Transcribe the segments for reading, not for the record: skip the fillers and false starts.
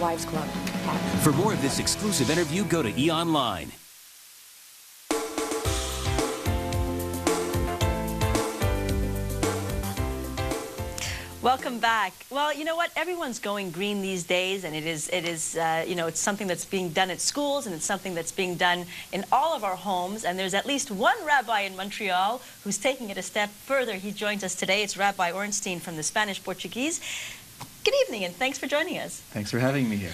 Wives Club. For more of this exclusive interview, go to eOnline. Welcome back. Well, you know what? Everyone's going green these days, and it is it's something that's being done at schools, and it's something that's being done in all of our homes. And there's at least one rabbi in Montreal who's taking it a step further. He joins us today. It's Rabbi Orenstein from the Spanish Portuguese. Good evening, and thanks for joining us. Thanks for having me here.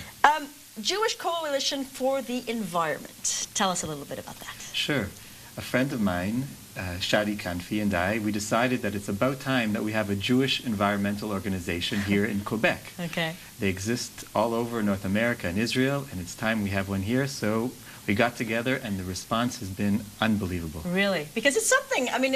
Jewish Coalition for the Environment. Tell us a little bit about that. Sure. A friend of mine, Shadi Kanfi, and I, we decided that it's about time that we have a Jewish environmental organization here in Quebec. Okay. They exist all over North America and Israel, and it's time we have one here, so we got together, and the response has been unbelievable. Really? Because it's something, I mean,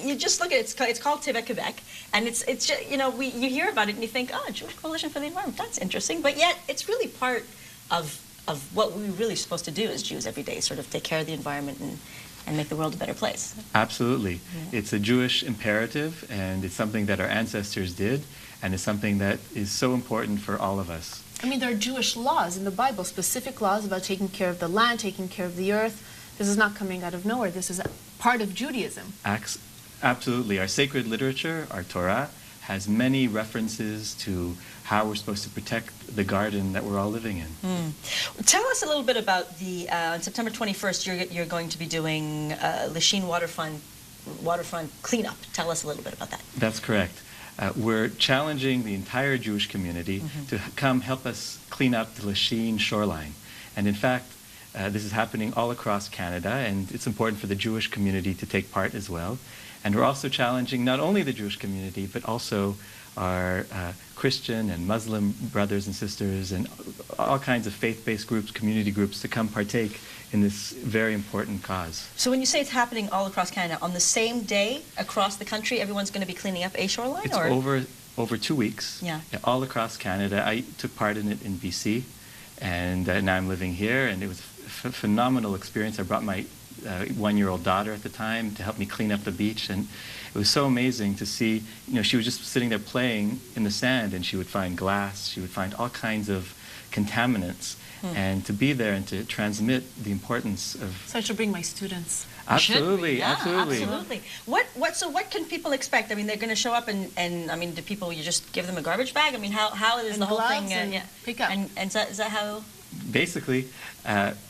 you just look at it, it's called TevaQuebec, and it's just, you know, you hear about it and you think, oh, Jewish Coalition for the Environment, that's interesting, but yet it's really part of what we're really supposed to do as Jews every day, sort of take care of the environment and make the world a better place. Absolutely. Yeah. It's a Jewish imperative, and it's something that our ancestors did, and it's something that is so important for all of us. I mean, there are Jewish laws in the Bible, specific laws about taking care of the land, taking care of the earth. This is not coming out of nowhere. This is part of Judaism. Absolutely. Our sacred literature, our Torah, has many references to how we're supposed to protect the garden that we're all living in. Tell us a little bit about the, on September 21st, you're going to be doing Lachine waterfront cleanup. Tell us a little bit about that. That's correct. We're challenging the entire Jewish community to come help us clean up the Lachine shoreline. And in fact, this is happening all across Canada, and it's important for the Jewish community to take part as well. And we're also challenging not only the Jewish community, but also our Christian and Muslim brothers and sisters and all kinds of faith-based groups, community groups, to come partake in this very important cause. So when you say it's happening all across Canada, on the same day across the country, everyone's going to be cleaning up a shoreline? It's or? over 2 weeks, yeah, all across Canada. I took part in it in BC, and now I'm living here, and it was a phenomenal experience. I brought my one-year-old daughter at the time to help me clean up the beach, and it was so amazing to see, you know, she was just sitting there playing in the sand, and she would find glass, she would find all kinds of contaminants, and to be there and to transmit the importance of... So I should bring my students. Absolutely, yeah, absolutely. Absolutely. So what can people expect? I mean, they're going to show up and I mean, do people, you just give them a garbage bag? I mean, how is and the whole thing? And pick up. And is that how? Basically,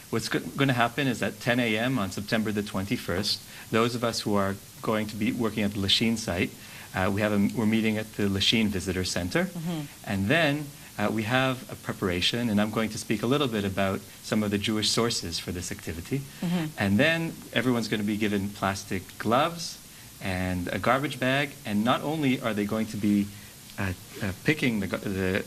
what's going to happen is at 10 a.m. on September the 21st, those of us who are going to be working at the Lachine site, we're meeting at the Lachine Visitor Center, and then we have a preparation, and I'm going to speak a little bit about some of the Jewish sources for this activity, and then everyone's going to be given plastic gloves and a garbage bag, and not only are they going to be picking the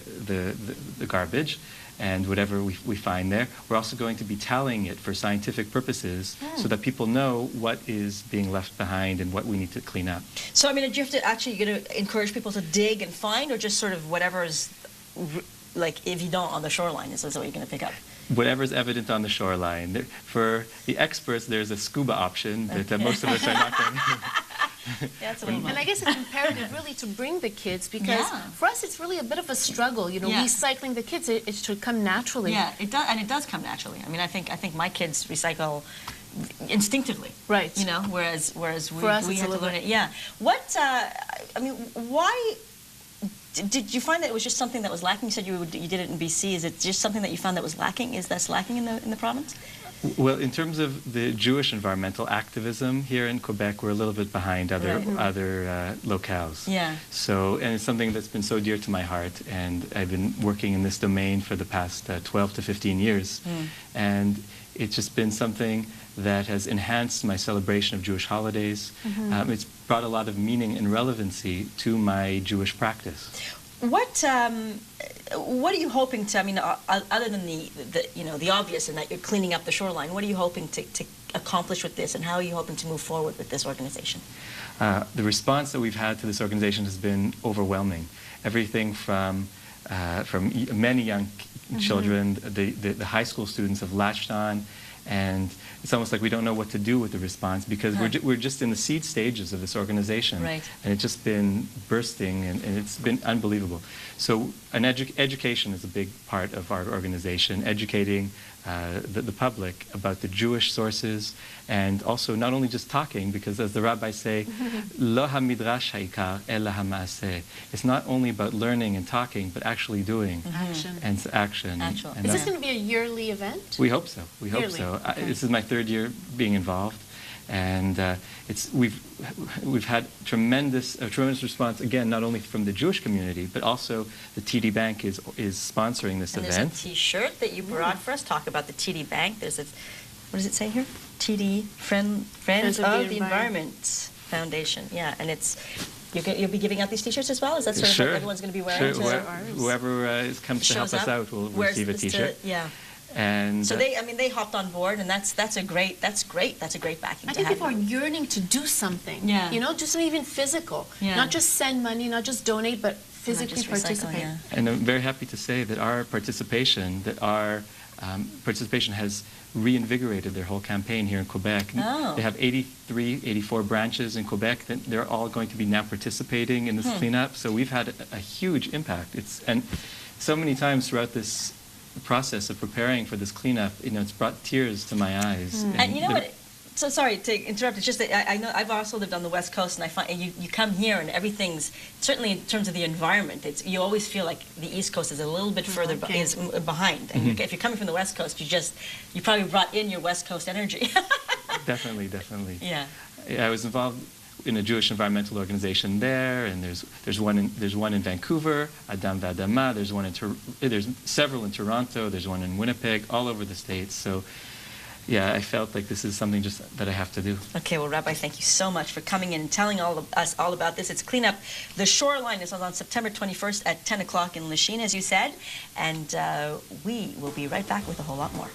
garbage and whatever we find there, we're also going to be tallying it for scientific purposes so that people know what is being left behind and what we need to clean up. So, I mean, do you have to actually, you're going to encourage people to dig and find, or just sort of whatever is, like, évident on the shoreline is what you're going to pick up? Whatever's evident on the shoreline. For the experts, there's a scuba option, but most of us are not going to. Yeah, that's a little And I guess it's imperative really to bring the kids, because for us it's really a bit of a struggle, you know, recycling the kids, it should come naturally. Yeah, it does, and it does come naturally. I mean, I think my kids recycle instinctively. Right. You know, whereas we have to learn it. Yeah. What, I mean, why did you find that it was just something that was lacking? You said you did it in BC. Is it just something that you found that was lacking? That's lacking in the province? Well, in terms of the Jewish environmental activism here in Quebec, we're a little bit behind other locales. Yeah. So, and it's something that's been so dear to my heart, and I've been working in this domain for the past 12 to 15 years, and it's just been something that has enhanced my celebration of Jewish holidays. It's brought a lot of meaning and relevancy to my Jewish practice. What are you hoping to, I mean, other than the obvious, in that you're cleaning up the shoreline, what are you hoping to accomplish with this, and how are you hoping to move forward with this organization? The response that we've had to this organization has been overwhelming. Everything from many young children, the high school students have latched on, And it's almost like we don't know what to do with the response because we're just in the seed stages of this organization. Right. And it's just been bursting, and it's been unbelievable. So education is a big part of our organization, educating the public about the Jewish sources, and also not only just talking, because as the rabbis say, Lo ha-midrash ha'ikar ela ha-ma'aseh. It's not only about learning and talking, but actually doing. Action. And it's action. Actual. And Is that's- this going to be a yearly event? we hope so. We hope Yearly, so. okay. This is my third year being involved, and we've had a tremendous response. Again, not only from the Jewish community, but also the TD Bank is sponsoring this And event. there's a T-shirt that you brought for us. Talk about the TD Bank. There's a, what does it say here? TD Friends of the Environment Foundation. Yeah, and it's you'll be giving out these T-shirts as well. Is that sort of what everyone's going to be wearing? Sure. to- Whoever comes to help shows us up, out will wears receive a this to- T-shirt. yeah. And So they hopped on board, and that's great. That's great backing I to think have. people are yearning to do something. Yeah. You know, just even physical. Yeah. Not just send money, not just donate, but physically just recycle, participate. yeah. And I'm very happy to say that our participation has reinvigorated their whole campaign here in Quebec. Oh. They have 84 branches in Quebec. That they're all going to be now participating in this cleanup. So we've had a huge impact. And so many times throughout this process of preparing for this cleanup, it's brought tears to my eyes. And you know what? So sorry to interrupt. It's just that I know I've also lived on the West Coast, and I find you come here and everything's certainly in terms of the environment. You always feel like the East Coast is a little bit further behind. And if you're coming from the West Coast, you probably brought in your West Coast energy. Definitely. Yeah. I was involved in a Jewish environmental organization there, and there's one in Vancouver, Adam V'Adama. There's several in Toronto. There's one in Winnipeg, all over the states. So, yeah, I felt like this is something just that I have to do. Okay, well, Rabbi, thank you so much for coming in and telling us all about this. It's Cleanup the Shoreline. Is on September 21st at 10 o'clock in Lachine, as you said, and we will be right back with a whole lot more.